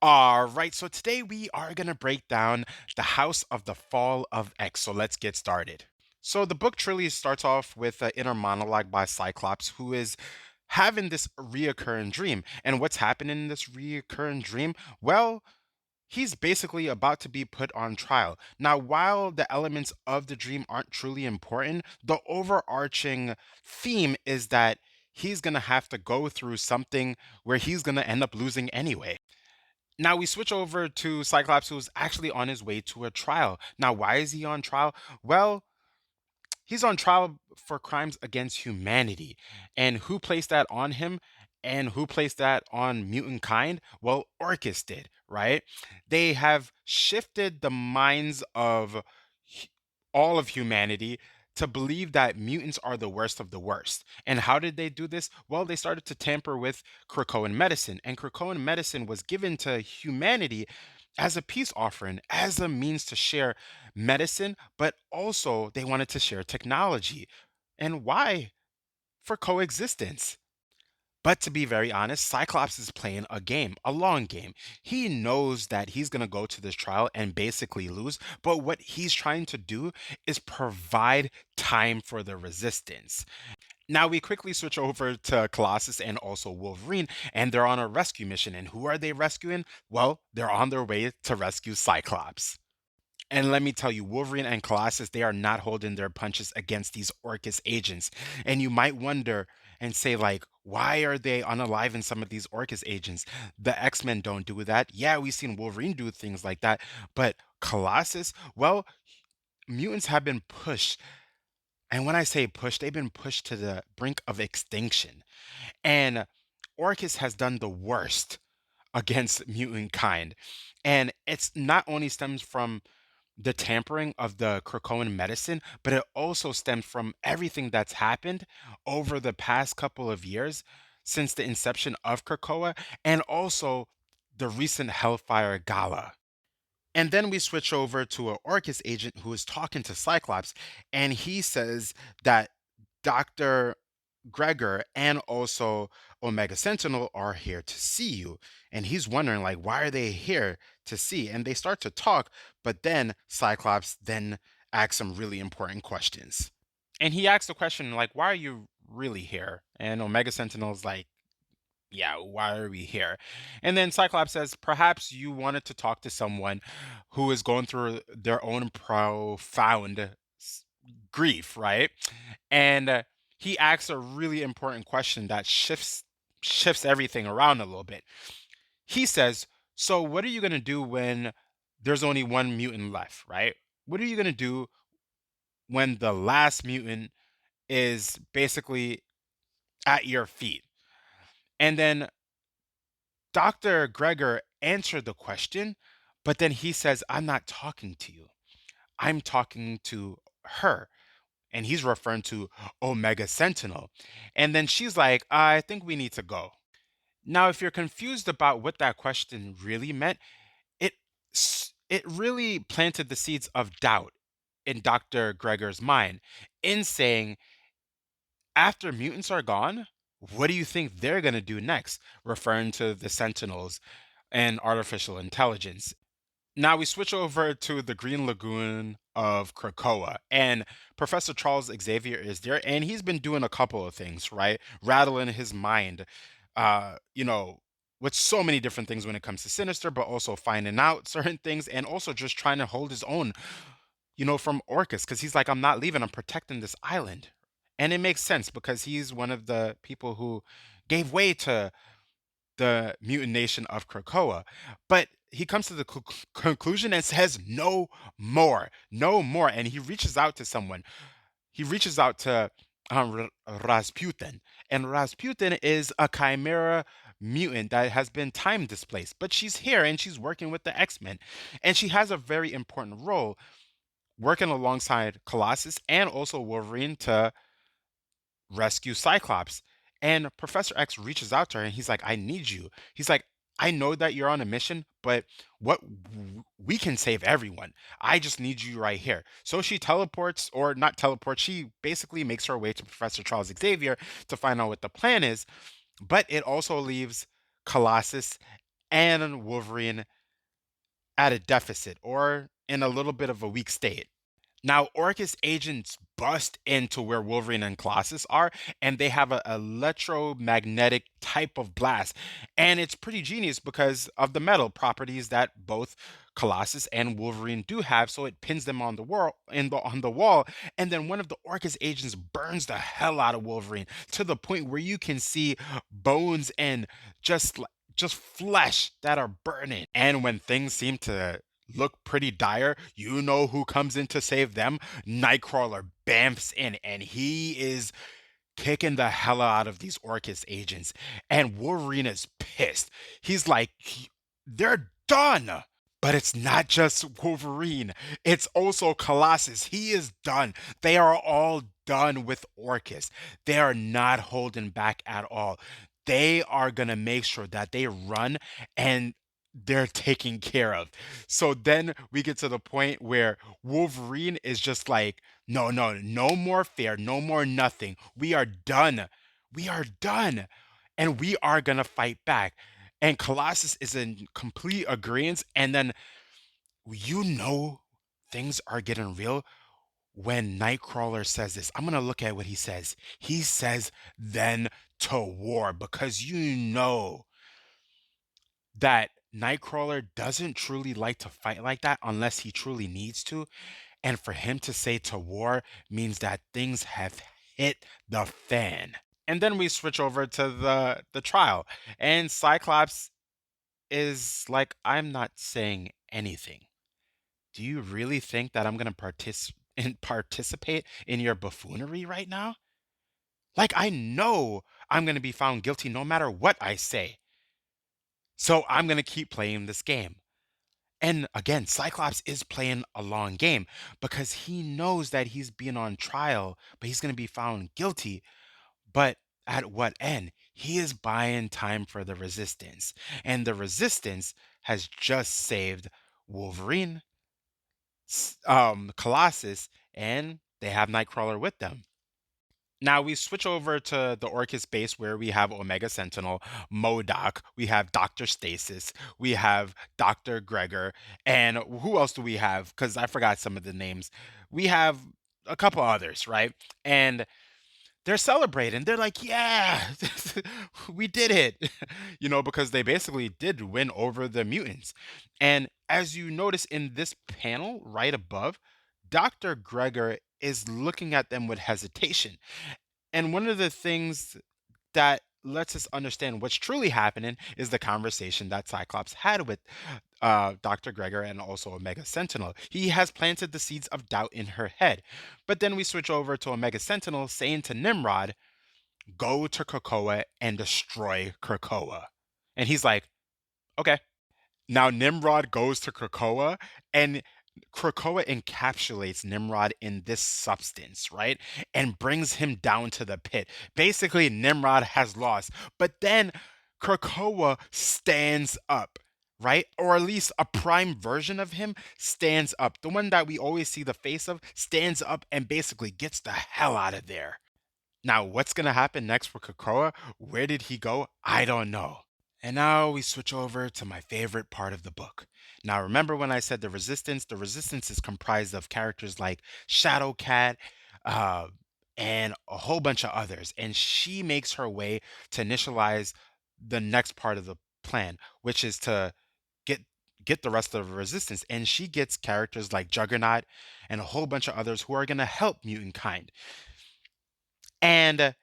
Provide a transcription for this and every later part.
All right, so today we are going to break down the House of the Fall of X. So let's get started. So the book truly starts off with an inner monologue by Cyclops, who is having this reoccurring dream. And what's happening in this reoccurring dream? Well, he's basically about to be put on trial. Now, while the elements of the dream aren't truly important, the overarching theme is that he's going to have to go through something where he's going to end up losing anyway. Now we switch over to Cyclops, who's actually on his way to a trial. Now, why is he on trial? Well, he's on trial for crimes against humanity. And who placed that on him? And who placed that on mutant kind? Well, Orcus did, right? They have shifted the minds of hu- all of humanity to believe that mutants are the worst of the worst. And how did they do this? Well, they started to tamper with Krakoan medicine. And Krakoan medicine was given to humanity as a peace offering, as a means to share medicine, but also they wanted to share technology. And why? For coexistence. But to be very honest, Cyclops is playing a game, a long game. He knows that he's going to go to this trial and basically lose, but what he's trying to do is provide time for the resistance. Now we quickly switch over to Colossus and also Wolverine, and they're on a rescue mission. And who are they rescuing? Well, they're on their way to rescue Cyclops. And let me tell you, Wolverine and Colossus, they are not holding their punches against these Orcus agents. And you might wonder and say, like, why are they unaliving some of these Orcus agents? The X-Men don't do that. Yeah, we've seen Wolverine do things like that. But Colossus, well, mutants have been pushed. And when I say pushed, they've been pushed to the brink of extinction. And Orcus has done the worst against mutant kind. And it's not only stems from the tampering of the Krakoan medicine, but it also stemmed from everything that's happened over the past couple of years since the inception of Krakoa and also the recent Hellfire Gala. And then we switch over to an Orcus agent who is talking to Cyclops, and he says that Dr. Gregor and also Omega Sentinel are here to see you. And he's wondering, like, why are they here to see? And they start to talk, but then Cyclops then asks some really important questions. And he asks the question, like, why are you really here? And Omega Sentinel's like, yeah, why are we here? And then Cyclops says, perhaps you wanted to talk to someone who is going through their own profound grief, right? And he asks a really important question that shifts everything around a little bit. He says, "So what are you going to do when there's only one mutant left, right? What are you going to do when the last mutant is basically at your feet?" And then Dr. Gregor answered the question, but then he says, "I'm not talking to you. I'm talking to her." And he's referring to Omega Sentinel. And then she's like, "I think we need to go." Now, if you're confused about what that question really meant, it it really planted the seeds of doubt in Dr. Gregor's mind in saying, after mutants are gone, what do you think they're going to do next? Referring to the Sentinels and artificial intelligence. Now we switch over to the Green Lagoon of Krakoa, and Professor Charles Xavier is there, and he's been doing a couple of things, right? Rattling his mind, uh, you know, with so many different things when it comes to Sinister, but also finding out certain things, and also just trying to hold his own, from Orcus, because he's like, I'm not leaving, I'm protecting this island. And it makes sense because he's one of the people who gave way to the mutant nation of Krakoa. But he comes to the conclusion and says, no more, no more. And he reaches out to someone. He reaches out to Rasputin. And Rasputin is a chimera mutant that has been time displaced. But she's here and she's working with the X Men. And she has a very important role working alongside Colossus and also Wolverine to rescue Cyclops. And Professor X reaches out to her and he's like, I need you. He's like, I know that you're on a mission, but we can save everyone. I just need you right here. So she teleports, or not teleports, she basically makes her way to Professor Charles Xavier to find out what the plan is. But it also leaves Colossus and Wolverine at a deficit or in a little bit of a weak state. Now, Orcus agents bust into where Wolverine and Colossus are, and they have an electromagnetic type of blast. And it's pretty genius because of the metal properties that both Colossus and Wolverine do have. So it pins them on the wall, and then one of the Orcus agents burns the hell out of Wolverine to the point where you can see bones and just flesh that are burning. And when things seem to look pretty dire, you know who comes in to save them? Nightcrawler bamfs in, and he is kicking the hell out of these Orcus agents. And Wolverine is pissed. He's like, they're done. But it's not just Wolverine, it's also Colossus. He is done. They are all done with Orcus. They are not holding back at all. They are going to make sure that they run and they're taken care of. So then we get to the point where Wolverine is just like, no, no, no more fear, no more nothing. We are done. We are done. And we are going to fight back. And Colossus is in complete agreement. And then you know things are getting real when Nightcrawler says this. I'm going to look at what he says. He says, then to war, because you know that Nightcrawler doesn't truly like to fight like that unless he truly needs to. And for him to say to war means that things have hit the fan. And then we switch over to the trial. And Cyclops is like, I'm not saying anything. Do you really think that I'm going to participate in your buffoonery right now? Like, I know I'm going to be found guilty no matter what I say. So I'm going to keep playing this game. And again, Cyclops is playing a long game because he knows that he's being on trial, but he's going to be found guilty. But at what end? He is buying time for the resistance. And the resistance has just saved Wolverine, Colossus, and they have Nightcrawler with them. Now we switch over to the Orcus base where we have Omega Sentinel, MODOK, we have Dr. Stasis, we have Dr. Gregor, and who else do we have? Because I forgot some of the names. We have a couple others, right? And they're celebrating. They're like, yeah, we did it. Because they basically did win over the mutants. And as you notice in this panel right above, Dr. Gregor is looking at them with hesitation. And one of the things that lets us understand what's truly happening is the conversation that Cyclops had with Dr. Gregor and also Omega Sentinel. He has planted the seeds of doubt in her head. But then we switch over to Omega Sentinel saying to Nimrod, go to Krakoa and destroy Krakoa. And he's like, okay. Now Nimrod goes to Krakoa, and Krakoa encapsulates Nimrod in this substance, right? And brings him down to the pit. Basically, Nimrod has lost. But then Krakoa stands up, right? Or at least a prime version of him stands up. The one that we always see the face of stands up and basically gets the hell out of there. Now, what's going to happen next for Krakoa? Where did he go? I don't know. And now we switch over to my favorite part of the book. Now, remember when I said the Resistance? The Resistance is comprised of characters like Shadowcat, uh, and a whole bunch of others. And she makes her way to initialize the next part of the plan, which is to get get the rest of the Resistance. And she gets characters like Juggernaut and a whole bunch of others who are going to help mutant kind. And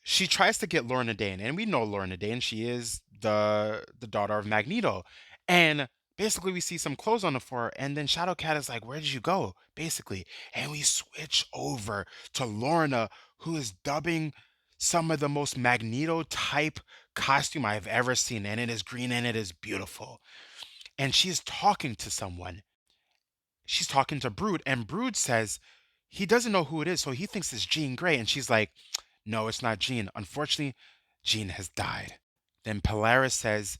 she tries to get Lorna Dane, and we know Lorna Dane. She is the daughter of Magneto, and basically we see some clothes on the floor, and then Shadowcat is like, "Where did you go?" Basically, and we switch over to Lorna, who is dubbing some of the most Magneto type costume I've ever seen, and it is green and it is beautiful. And she's talking to someone. She's talking to Brood, and Brood says he doesn't know who it is, so he thinks it's Jean Grey, and she's like, no, it's not Jean. Unfortunately, Jean has died. Then Polaris says,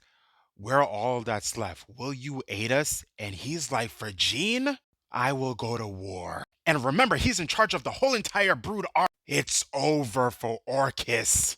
we're all that's left. Will you aid us? And he's like, for Jean, I will go to war. And remember, he's in charge of the whole entire Brood army. It's over for Orcus.